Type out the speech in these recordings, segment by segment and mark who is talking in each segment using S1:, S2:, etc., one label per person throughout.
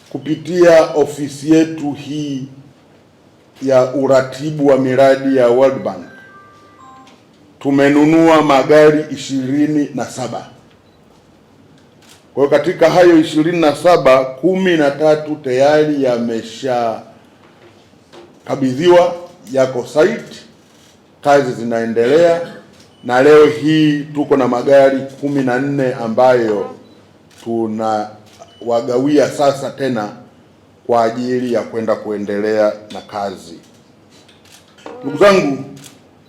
S1: kupitia ofisi yetu hii ya uratibu wa miradi ya World Bank tumenunua magari 27. Kwa hiyo katika hayo 27, 13 tayari yameshakabidhiwa, yako site, kazi zinaendelea, na leo hii tuko na magari 14 ambayo tunawagawia sasa tena kwa ajili ya kwenda kuendelea na kazi. Ndugu zangu,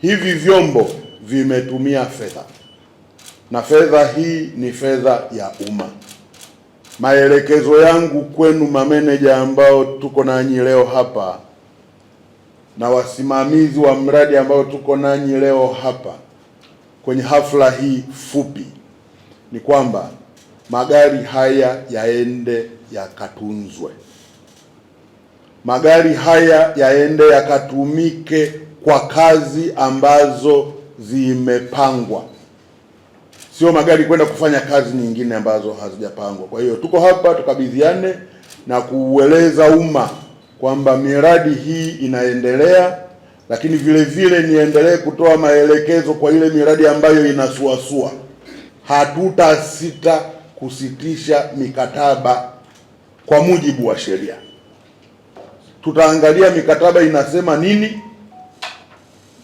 S1: hivi vyombo vimetumia fedha, na fedha hii ni fedha ya umma. Maelekezo yangu kwenu mameneja ambao tuko nanyi leo hapa na wasimamizi wa mradi ambao tuko nanyi leo hapa kwenye hafla hii fupi ni kwamba magari haya yaende yakatunzwe. Magari haya yaende yakatumike kwa kazi ambazo zimepangwa, sio magari kwenda kufanya kazi nyingine ambazo hazijapangwa. Kwa hiyo tuko hapa tukabidhiane na kuueleza umma kwamba miradi hii inaendelea, lakini vile vile niendelee kutoa maelekezo kwa ile miradi ambayo inasuasua. Hatutasita kusitisha mikataba kwa mujibu wa sheria. Tutaangalia mikataba inasema nini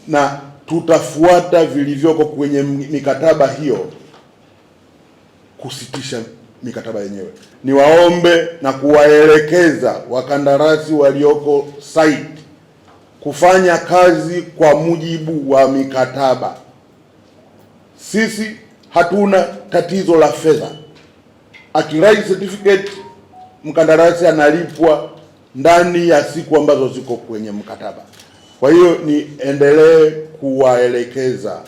S1: na tutafuata vilivyoko kwenye mikataba hiyo kusitisha mikataba yenyewe. Niwaombe na kuwaelekeza wakandarasi walioko site kufanya kazi kwa mujibu wa mikataba. Sisi hatuna tatizo la fedha. Akirai certificate, mkandarasi analipwa ndani ya siku ambazo ziko kwenye mkataba. Kwa hiyo niendelee kuwaelekeza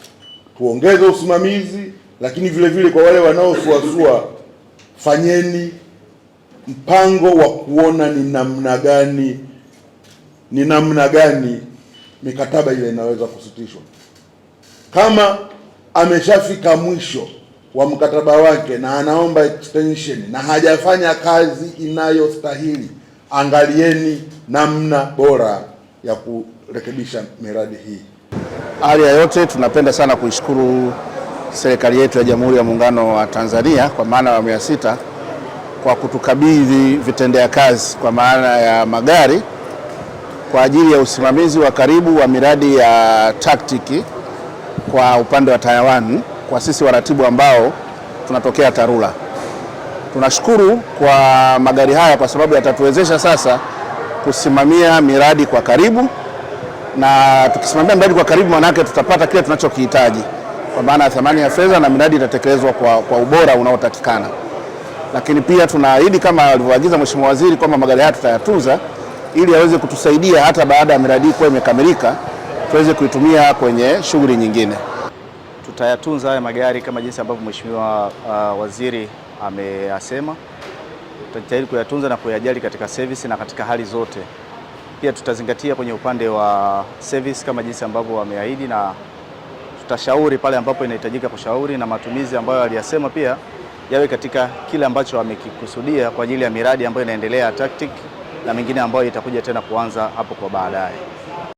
S1: tuongeze usimamizi, lakini vile vile kwa wale wanaosuasua, fanyeni mpango wa kuona ni namna gani mikataba ile inaweza kusitishwa. Kama ameshafika mwisho wa mkataba wake na anaomba extension na hajafanya kazi inayostahili, angalieni namna bora ya kurekebisha miradi hii.
S2: Hali ya yote, tunapenda sana kuishukuru serikali yetu ya Jamhuri ya Muungano wa Tanzania kwa maana ya awamu ya 6 kwa kutukabidhi vitendea kazi kwa maana ya magari kwa ajili ya usimamizi wa karibu wa miradi ya TACTIC kwa upande wa Taiwan, kwa sisi waratibu ambao tunatokea TARURA. Tunashukuru kwa magari haya kwa sababu yatatuwezesha sasa kusimamia miradi kwa karibu, na tukisimamia miradi kwa karibu maana yake tutapata kile tunachokihitaji kwa maana ya thamani ya fedha, na miradi itatekelezwa kwa ubora unaotakikana. Lakini pia tunaahidi kama alivyoagiza Mheshimiwa Waziri kwamba magari haya tutayatunza ili yaweze kutusaidia hata baada ya miradi kuwa imekamilika tuweze kuitumia kwenye shughuli nyingine.
S3: Tutayatunza haya magari kama jinsi ambavyo Mheshimiwa Waziri ameyasema. Tutajitahidi kuyatunza na kuyajali katika service na katika hali zote. Pia tutazingatia kwenye upande wa service kama jinsi ambavyo wameahidi, na tutashauri pale ambapo inahitajika kushauri, na matumizi ambayo aliyasema pia yawe katika kile ambacho wamekikusudia kwa ajili ya miradi ambayo inaendelea TACTIC na mingine ambayo itakuja tena kuanza hapo kwa baadaye.